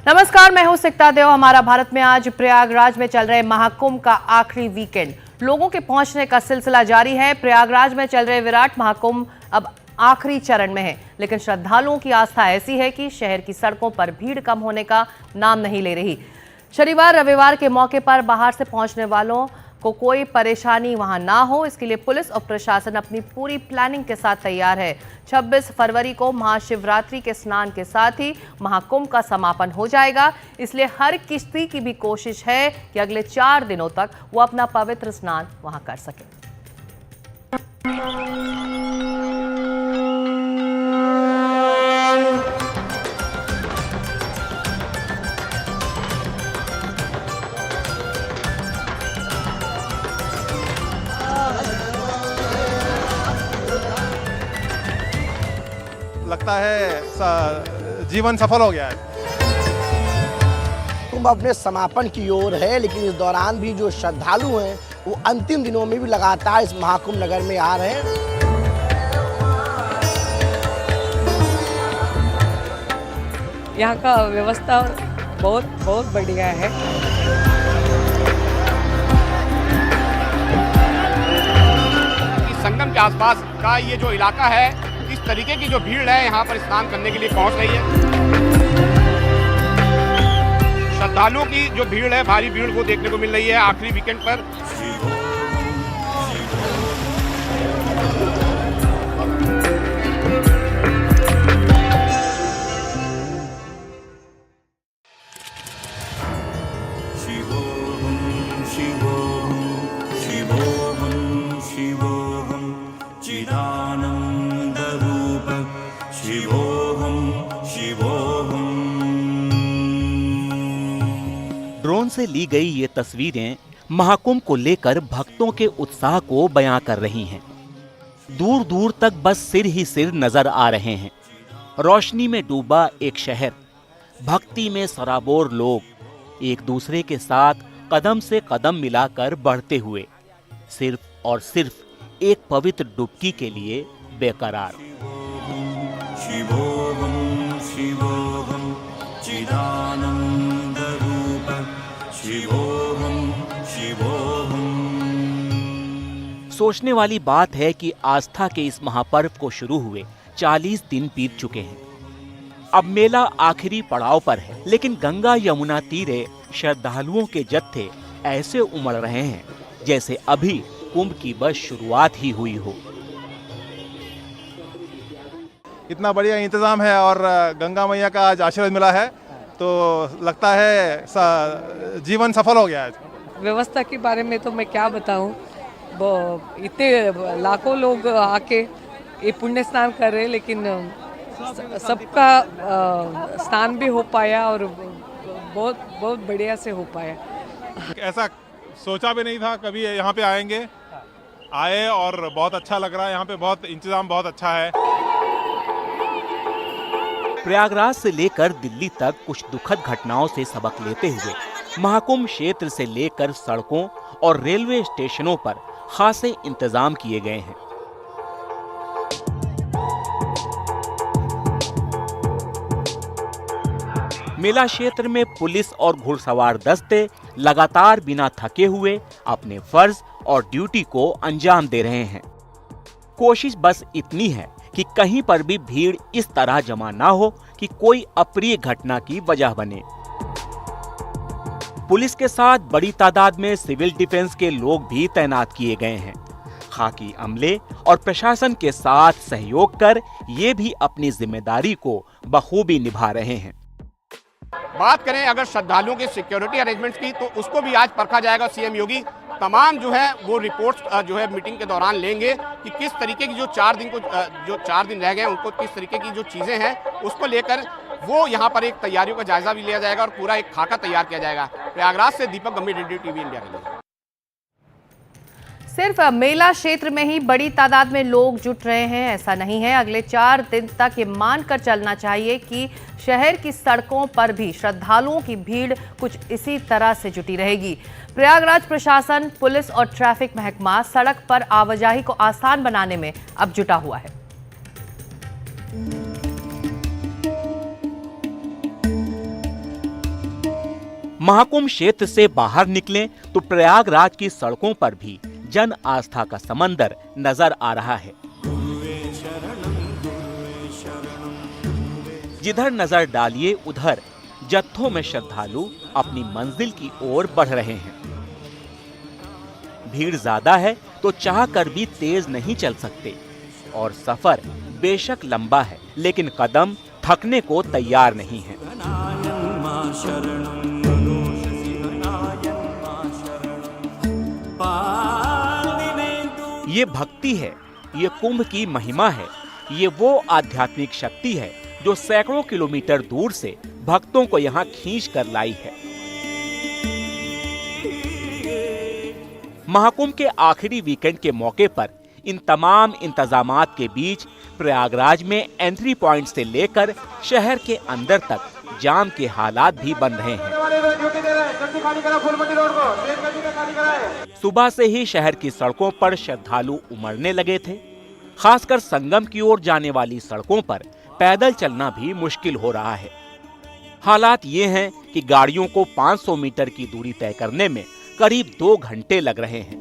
नमस्कार, मैं हूं सिकता देव। हमारा भारत में आज प्रयागराज में चल रहे महाकुंभ का आखिरी वीकेंड, लोगों के पहुंचने का सिलसिला जारी है। प्रयागराज में चल रहे विराट महाकुंभ अब आखिरी चरण में है, लेकिन श्रद्धालुओं की आस्था ऐसी है कि शहर की सड़कों पर भीड़ कम होने का नाम नहीं ले रही। शनिवार रविवार के मौके पर बाहर से पहुंचने वालों को कोई परेशानी वहां ना हो, इसके लिए पुलिस और प्रशासन अपनी पूरी प्लानिंग के साथ तैयार है। 26 फरवरी को महाशिवरात्रि के स्नान के साथ ही महाकुंभ का समापन हो जाएगा, इसलिए हर किसी की भी कोशिश है कि अगले 4 दिनों तक वो अपना पवित्र स्नान वहां कर सके। लगता है जीवन सफल हो गया है। कुंभ अपने समापन की ओर है, लेकिन इस दौरान भी जो श्रद्धालु हैं वो अंतिम दिनों में भी लगातार इस महाकुंभ नगर में आ रहे हैं। यहाँ का व्यवस्था बहुत बढ़िया है। संगम के आसपास का ये जो इलाका है, इस तरीके की जो भीड़ है यहाँ पर स्नान करने के लिए पहुँच रही है। श्रद्धालुओं की जो भीड़ है, भारी भीड़ वो देखने को मिल रही है आखिरी वीकेंड पर। ड्रोन से ली गई ये तस्वीरें महाकुंभ को लेकर भक्तों के उत्साह को बयां कर रही हैं। दूर दूर तक बस सिर ही सिर नजर आ रहे हैं। रोशनी में डूबा एक शहर, भक्ति में सराबोर लोग एक दूसरे के साथ कदम से कदम मिलाकर बढ़ते हुए सिर्फ और सिर्फ एक पवित्र डुबकी के लिए बेकरार। सोचने वाली बात है कि आस्था के इस महापर्व को शुरू हुए 40 दिन बीत चुके हैं। अब मेला आखिरी पड़ाव पर है, लेकिन गंगा यमुना तीरे श्रद्धालुओं के जत्थे ऐसे उमड़ रहे हैं जैसे अभी कुंभ की बस शुरुआत ही हुई हो। इतना बढ़िया इंतजाम है और गंगा मैया का आज आशीर्वाद मिला है, तो लगता है जीवन सफल हो गया है। व्यवस्था के बारे में तो मैं क्या बताऊं, इतने लाखों लोग आके ये पुण्य स्नान कर रहे हैं, लेकिन सबका स्नान भी हो पाया और बहुत बढ़िया से हो पाया। ऐसा सोचा भी नहीं था कभी यहाँ पे आए और बहुत अच्छा लग रहा है। यहाँ पे बहुत इंतजाम बहुत अच्छा है। प्रयागराज से लेकर दिल्ली तक कुछ दुखद घटनाओं से सबक लेते हुए महाकुंभ क्षेत्र से लेकर सड़कों और रेलवे स्टेशनों पर खासे इंतजाम किए गए हैं। मेला क्षेत्र में पुलिस और घुड़सवार दस्ते लगातार बिना थके हुए अपने फर्ज और ड्यूटी को अंजाम दे रहे हैं। कोशिश बस इतनी है कि कहीं पर भी भीड़ इस तरह जमा ना हो कि कोई अप्रिय घटना की वजह बने। पुलिस के साथ बड़ी तादाद में सिविल डिफेंस के लोग भी तैनात किए गए हैं। खाकी अमले और प्रशासन के साथ सहयोग कर ये भी अपनी जिम्मेदारी को बखूबी निभा रहे हैं। बात करें अगर श्रद्धालुओं के सिक्योरिटी अरेंजमेंट्स की, तो उसको भी आज परखा जाएगा। सीएम योगी तमाम जो है वो रिपोर्ट्स जो है मीटिंग के दौरान लेंगे कि किस तरीके की जो 4 दिन रह गए उनको किस तरीके की जो चीजें हैं उसको लेकर वो यहाँ पर एक तैयारियों का जायजा भी लिया जाएगा और पूरा एक खाका तैयार किया जाएगा। प्रयागराज से दीपक गंभीर, रेडियो टीवी इंडिया के लिए। सिर्फ मेला क्षेत्र में ही बड़ी तादाद में लोग जुट रहे हैं ऐसा नहीं है। अगले 4 दिन तक ये मानकर चलना चाहिए कि शहर की सड़कों पर भी श्रद्धालुओं की भीड़ कुछ इसी तरह से जुटी रहेगी। प्रयागराज प्रशासन, पुलिस और ट्रैफिक महकमा सड़क पर आवाजाही को आसान बनाने में अब जुटा हुआ है। महाकुंभ क्षेत्र से बाहर निकलें तो प्रयागराज की सड़कों पर भी जन आस्था का समंदर नजर आ रहा है। जिधर नजर डालिए उधर जत्थों में श्रद्धालु अपनी मंजिल की ओर बढ़ रहे हैं। भीड़ ज्यादा है तो चाहकर भी तेज नहीं चल सकते और सफर बेशक लंबा है लेकिन कदम थकने को तैयार नहीं है। ये भक्ति है, ये कुंभ की महिमा है, ये वो आध्यात्मिक शक्ति है जो सैकड़ों किलोमीटर दूर से भक्तों को यहाँ खींच कर लाई है। महाकुंभ के आखिरी वीकेंड के मौके पर इन तमाम इंतजामात के बीच प्रयागराज में एंट्री पॉइंट से लेकर शहर के अंदर तक जाम के हालात भी बन रहे हैं। सुबह से ही शहर की सड़कों पर श्रद्धालु उमड़ने लगे थे। खासकर संगम की ओर जाने वाली सड़कों पर पैदल चलना भी मुश्किल हो रहा है। हालात ये हैं कि गाड़ियों को 500 मीटर की दूरी तय करने में करीब 2 घंटे लग रहे हैं।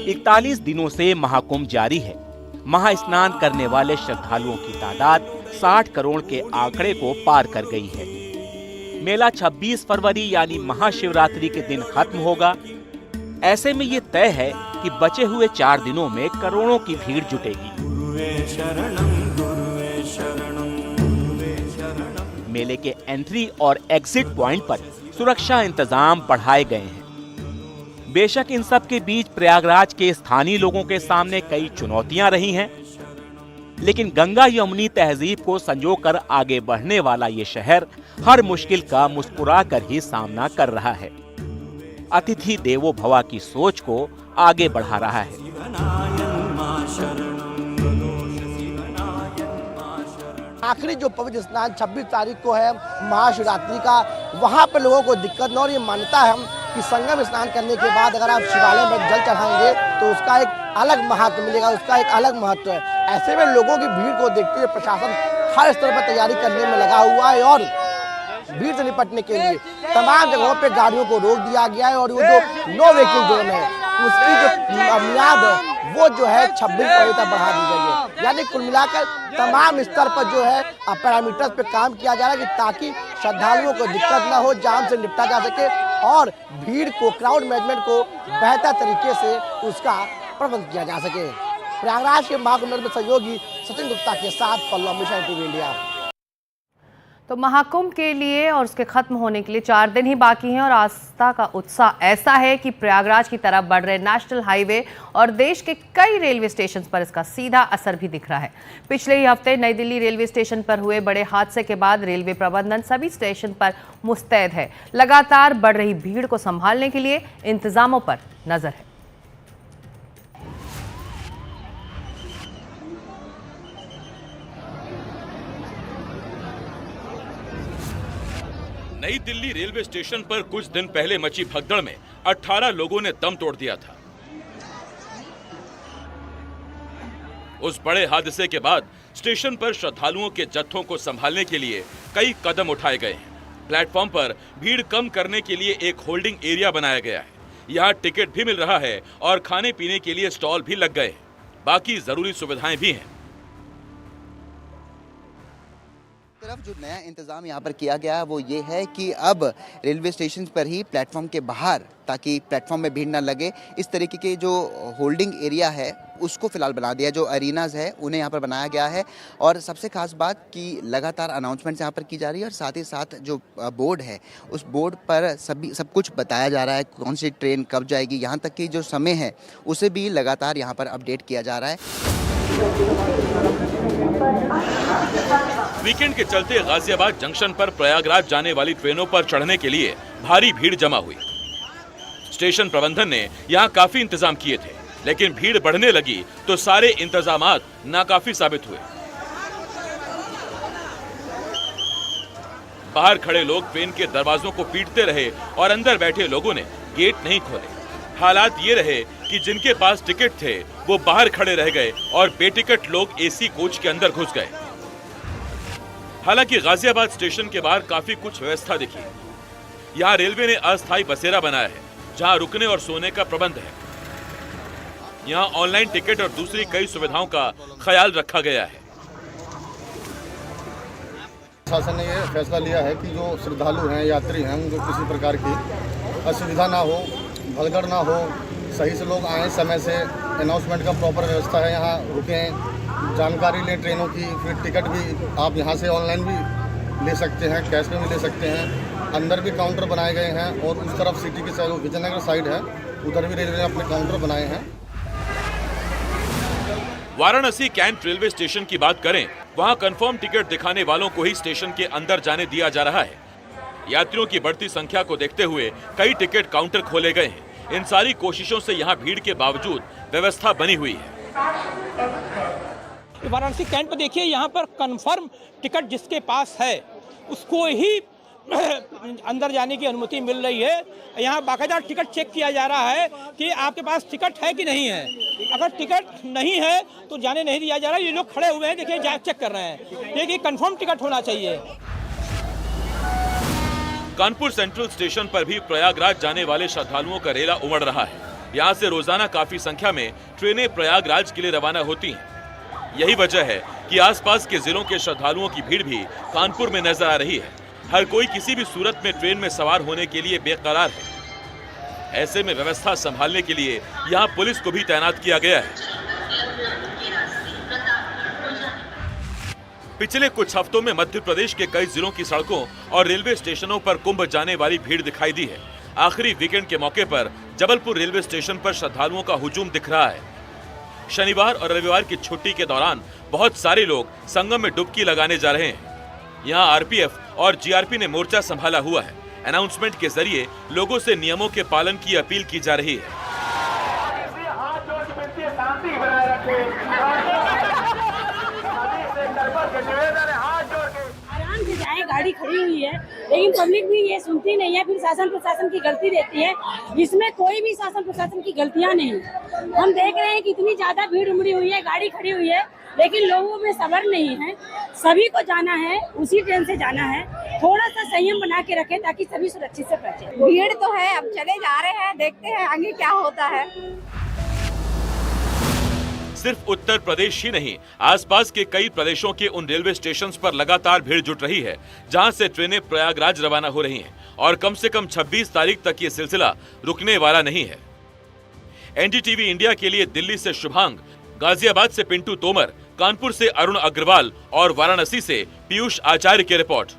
41 दिनों से महाकुंभ जारी है। महास्नान करने वाले श्रद्धालुओं की तादाद 60 करोड़ के आंकड़े को पार कर गई है। मेला 26 फरवरी यानी महाशिवरात्रि के दिन खत्म होगा। ऐसे में ये तय है कि बचे हुए 4 दिनों में करोड़ों की भीड़ जुटेगी। मेले के एंट्री और एग्जिट पॉइंट पर सुरक्षा इंतजाम बढ़ाए गए हैं। बेशक इन सब के बीच प्रयागराज के स्थानीय लोगों के सामने कई चुनौतियां रही हैं, लेकिन गंगा यमुनी तहजीब को संजोकर आगे बढ़ने वाला ये शहर हर मुश्किल का मुस्कुराकर ही सामना कर रहा है। अतिथि देवो भव की सोच को आगे बढ़ा रहा है। आखिरी जो पवित्र स्नान 26 तारीख को है महाशिवरात्रि का, वहाँ पे लोगों को दिक्कत न, और ये मान्यता है कि संगम स्नान करने के बाद अगर आप शिवालय में जल चढ़ाएंगे तो उसका एक अलग महत्व मिलेगा, उसका एक अलग महत्व है। ऐसे में लोगों की भीड़ को देखते हुए प्रशासन हर स्तर पर तैयारी करने में लगा हुआ है और भीड़ से निपटने के लिए तमाम जगहों पे गाड़ियों को रोक दिया गया है और वो जो नो व्हीकल जोन है उसकी जो मियाद है वो जो है 26 फरवरी तक बढ़ा दी गई है। यानी कुल मिलाकर तमाम स्तर पर जो है पैरामीटर्स पे काम किया जा रहा है कि ताकि श्रद्धालुओं को दिक्कत न हो, जाम से निपटा जा सके और भीड़ को, क्राउड मैनेजमेंट को बेहतर तरीके से उसका प्रबंध किया जा सके। प्रयागराज के महाकुंभ में सहयोगी सचिन गुप्ता के साथ पल्लव मिशन टीवी इंडिया। तो महाकुंभ के लिए और उसके खत्म होने के लिए 4 दिन ही बाकी हैं और आस्था का उत्साह ऐसा है कि प्रयागराज की तरफ बढ़ रहे नेशनल हाईवे और देश के कई रेलवे स्टेशन पर इसका सीधा असर भी दिख रहा है। पिछले ही हफ्ते नई दिल्ली रेलवे स्टेशन पर हुए बड़े हादसे के बाद रेलवे प्रबंधन सभी स्टेशन पर मुस्तैद है। लगातार बढ़ रही भीड़ को संभालने के लिए इंतजामों पर नजर है। नई दिल्ली रेलवे स्टेशन पर कुछ दिन पहले मची भगदड़ में 18 लोगों ने दम तोड़ दिया था। उस बड़े हादसे के बाद स्टेशन पर श्रद्धालुओं के जत्थों को संभालने के लिए कई कदम उठाए गए हैं। प्लेटफॉर्म पर भीड़ कम करने के लिए एक होल्डिंग एरिया बनाया गया है। यहाँ टिकट भी मिल रहा है और खाने पीने के लिए स्टॉल भी लग गए हैं। बाकी जरूरी सुविधाएं भी हैं। तरफ जो नया इंतज़ाम यहाँ पर किया गया है वो ये है कि अब रेलवे स्टेशन पर ही प्लेटफॉर्म के बाहर, ताकि प्लेटफॉर्म में भीड़ ना लगे, इस तरीके के जो होल्डिंग एरिया है उसको फिलहाल बना दिया। जो अरीनाज है उन्हें यहाँ पर बनाया गया है और सबसे खास बात कि लगातार अनाउंसमेंट्स यहाँ पर की जा रही है और साथ ही साथ जो बोर्ड है उस बोर्ड पर सब कुछ बताया जा रहा है, कौन सी ट्रेन कब जाएगी, यहाँ तक कि जो समय है उसे भी लगातार यहाँ पर अपडेट किया जा रहा है। वीकेंड के चलते गाजियाबाद जंक्शन पर प्रयागराज जाने वाली ट्रेनों पर चढ़ने के लिए भारी भीड़ जमा हुई। स्टेशन प्रबंधन ने यहां काफी इंतजाम किए थे, लेकिन भीड़ बढ़ने लगी तो सारे इंतजामात नाकाफी साबित हुए। बाहर खड़े लोग ट्रेन के दरवाजों को पीटते रहे और अंदर बैठे लोगों ने गेट नहीं खोले। हालात ये रहे कि जिनके पास टिकट थे वो बाहर खड़े रह गए और बेटिकट लोग एसी कोच के अंदर घुस गए। हालांकि गाजियाबाद स्टेशन के बाहर काफी कुछ व्यवस्था दिखी। यहाँ रेलवे ने अस्थायी बसेरा बनाया है जहाँ रुकने और सोने का प्रबंध है। यहाँ ऑनलाइन टिकट और दूसरी कई सुविधाओं का ख्याल रखा गया है। शासन ने यह फैसला लिया है कि जो श्रद्धालु हैं, यात्री हैं, उनको किसी प्रकार की असुविधा ना हो, भगदड़ ना हो, सही से लोग आएँ, समय से अनाउंसमेंट का प्रॉपर व्यवस्था है, यहाँ रुकें, जानकारी लें ट्रेनों की, फिर टिकट भी आप यहाँ से ऑनलाइन भी ले सकते हैं, कैश में भी ले सकते हैं। अंदर भी काउंटर बनाए गए हैं और उस तरफ सिटी की साइड, विजयनगर साइड है, उधर भी रेलवे ने अपने काउंटर बनाए हैं। वाराणसी कैंट रेलवे स्टेशन की बात करें, वहां कंफर्म टिकट दिखाने वालों को ही स्टेशन के अंदर जाने दिया जा रहा है। यात्रियों की बढ़ती संख्या को देखते हुए कई टिकट काउंटर खोले गए हैं। इन सारी कोशिशों से यहां भीड़ के बावजूद व्यवस्था बनी हुई है। वाराणसी कैंट पर देखिए, यहाँ पर कंफर्म टिकट जिसके पास है उसको ही अंदर जाने की अनुमति मिल रही है। यहाँ बाकायदा टिकट चेक किया जा रहा है कि आपके पास टिकट है कि नहीं है। अगर टिकट नहीं है तो जाने नहीं दिया जा रहा है। ये लोग खड़े हुए हैं, देखिए चेक कर रहे हैं। देखिए कंफर्म टिकट होना चाहिए। कानपुर सेंट्रल स्टेशन पर भी प्रयागराज जाने वाले श्रद्धालुओं का रेला उमड़ रहा है। यहाँ से रोजाना काफी संख्या में ट्रेनें प्रयागराज के लिए रवाना होती हैं। यही वजह है कि आसपास के जिलों के श्रद्धालुओं की भीड़ भी कानपुर में नजर आ रही है। हर कोई किसी भी सूरत में ट्रेन में सवार होने के लिए बेकरार है। ऐसे में व्यवस्था संभालने के लिए यहाँ पुलिस को भी तैनात किया गया है। पिछले कुछ हफ्तों में मध्य प्रदेश के कई जिलों की सड़कों और रेलवे स्टेशनों पर कुंभ जाने वाली भीड़ दिखाई दी है। आखिरी वीकेंड के मौके पर जबलपुर रेलवे स्टेशन पर श्रद्धालुओं का हुजूम दिख रहा है। शनिवार और रविवार की छुट्टी के दौरान बहुत सारे लोग संगम में डुबकी लगाने जा रहे हैं। यहाँ आरपीएफ और जीआरपी ने मोर्चा संभाला हुआ है। अनाउंसमेंट के जरिए लोगों से नियमों के पालन की अपील की जा रही है। आराम से जाए, गाड़ी खड़ी हुई है, लेकिन पब्लिक भी ये सुनती नहीं है, फिर शासन प्रशासन की गलती रहती है। इसमें कोई भी शासन प्रशासन की गलतियां नहीं। हम देख रहे हैं कि इतनी ज्यादा भीड़ उमड़ी हुई है, गाड़ी खड़ी हुई है, लेकिन लोगों में सब्र नहीं है। सभी को जाना है, उसी ट्रेन से जाना है। थोड़ा सा संयम बना के रखें ताकि सभी सुरक्षित से पहुंचे। भीड़ तो है, अब चले जा रहे हैं, देखते हैं आगे क्या होता है। सिर्फ उत्तर प्रदेश ही नहीं, आसपास के कई प्रदेशों के उन रेलवे स्टेशंस पर लगातार भीड़ जुट रही है जहां से ट्रेनें प्रयागराज रवाना हो रही हैं और कम से कम 26 तारीख तक ये सिलसिला रुकने वाला नहीं है। एनडीटीवी इंडिया के लिए दिल्ली से शुभांग, गाजियाबाद से पिंटू तोमर, कानपुर से अरुण अग्रवाल और वाराणसी से पीयूष आचार्य की रिपोर्ट।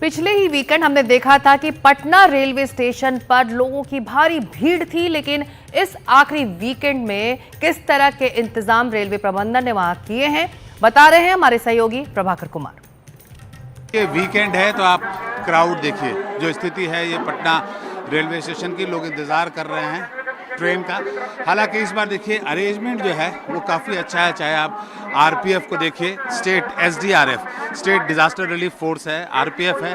पिछले ही वीकेंड हमने देखा था कि पटना रेलवे स्टेशन पर लोगों की भारी भीड़ थी, लेकिन इस आखिरी वीकेंड में किस तरह के इंतजाम रेलवे प्रबंधन ने वहां किए हैं, बता रहे हैं हमारे सहयोगी प्रभाकर कुमार। ये वीकेंड है तो आप क्राउड देखिए, जो स्थिति है ये पटना रेलवे स्टेशन की, लोग इंतजार कर रहे हैं ट्रेन का। हालांकि इस बार देखिए अरेंजमेंट जो है वो काफ़ी अच्छा है। चाहे आप आरपीएफ को देखिए, state SDRF, state disaster relief force है, आरपीएफ है,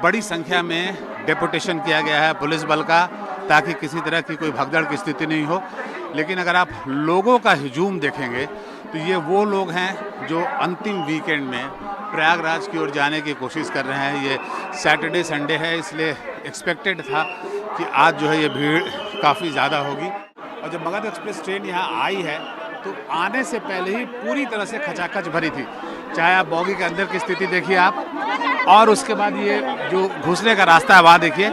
बड़ी संख्या में डेपुटेशन किया गया है पुलिस बल का, ताकि किसी तरह की कोई भगदड़ की स्थिति नहीं हो। लेकिन अगर आप लोगों का हुजूम देखेंगे तो ये वो लोग हैं जो अंतिम वीकेंड में प्रयागराज की ओर जाने की कोशिश कर रहे हैं। ये सैटरडे संडे है, इसलिए एक्सपेक्टेड था कि आज जो है ये भीड़ काफ़ी ज़्यादा होगी। और जब मगध एक्सप्रेस ट्रेन यहाँ आई है तो आने से पहले ही पूरी तरह से खचाखच भरी थी। चाहे आप बॉगी के अंदर की स्थिति देखिए आप, और उसके बाद ये जो घुसने का रास्ता है वहाँ देखिए,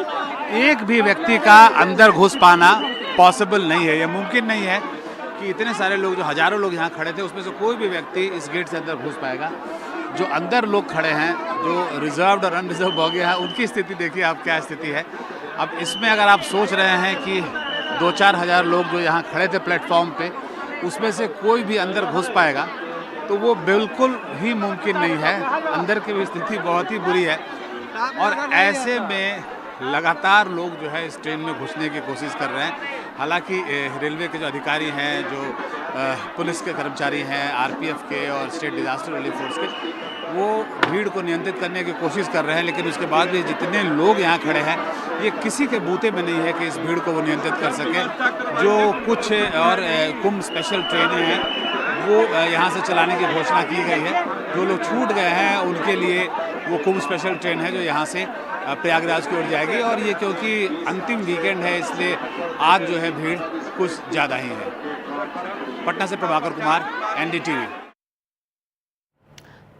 एक भी व्यक्ति का अंदर घुस पाना पॉसिबल नहीं है। ये मुमकिन नहीं है कि इतने सारे लोग, जो हज़ारों लोग यहाँ खड़े थे, उसमें से कोई भी व्यक्ति इस गेट से अंदर घुस पाएगा। जो अंदर लोग खड़े हैं, जो रिजर्व्ड और अनरिजर्व बॉगी हैं, उनकी स्थिति देखिए आप क्या स्थिति है। अब इसमें अगर आप सोच रहे हैं कि 2-4 हज़ार लोग जो यहाँ खड़े थे प्लेटफॉर्म पे, उसमें से कोई भी अंदर घुस पाएगा, तो वो बिल्कुल ही मुमकिन नहीं है। अंदर की भी स्थिति बहुत ही बुरी है और ऐसे में लगातार लोग जो है इस ट्रेन में घुसने की कोशिश कर रहे हैं। हालांकि रेलवे के जो अधिकारी हैं, जो पुलिस के कर्मचारी हैं, आरपीएफ के और स्टेट डिजास्टर रिलीफ फोर्स के, वो भीड़ को नियंत्रित करने की कोशिश कर रहे हैं, लेकिन उसके बाद भी जितने लोग यहाँ खड़े हैं ये किसी के बूते में नहीं है कि इस भीड़ को वो नियंत्रित कर सकें। जो कुछ और कुंभ स्पेशल ट्रेनें हैं वो यहाँ से चलाने की घोषणा की गई है। जो लोग छूट गए हैं उनके लिए वो कुंभ स्पेशल ट्रेन है जो यहाँ से प्रयागराज की ओर जाएगी, और ये क्योंकि अंतिम वीकेंड है इसलिए आज जो है भीड़ कुछ ज़्यादा ही है। पटना से प्रभाकर कुमार, NDTV।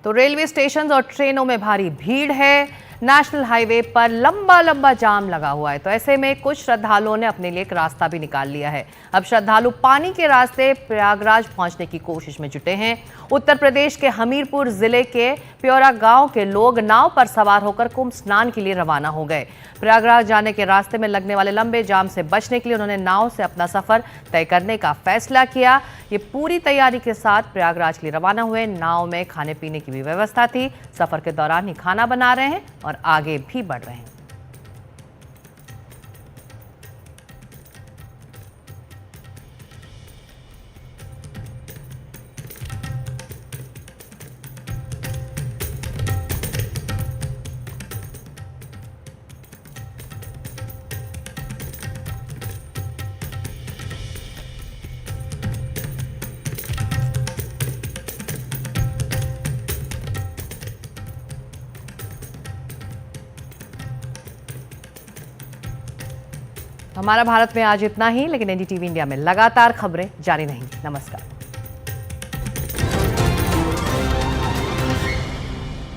तो रेलवे स्टेशन और ट्रेनों में भारी भीड़ है। नेशनल हाईवे पर लंबा लंबा जाम लगा हुआ है, तो ऐसे में कुछ श्रद्धालुओं ने अपने लिए एक रास्ता भी निकाल लिया है। अब श्रद्धालु पानी के रास्ते प्रयागराज पहुंचने की कोशिश में जुटे हैं। उत्तर प्रदेश के हमीरपुर जिले के प्योरा गांव के लोग नाव पर सवार होकर कुंभ स्नान के लिए रवाना हो गए। प्रयागराज जाने के रास्ते में लगने वाले लंबे जाम से बचने के लिए उन्होंने नाव से अपना सफर तय करने का फैसला किया। ये पूरी तैयारी के साथ प्रयागराज के लिए रवाना हुए। नाव में खाने पीने की भी व्यवस्था थी। सफर के दौरान ही खाना बना रहे हैं और आगे भी बढ़ रहे हैं। हमारा भारत में आज इतना ही, लेकिन NDTV इंडिया में लगातार खबरें जारी रहेंगी। नमस्कार।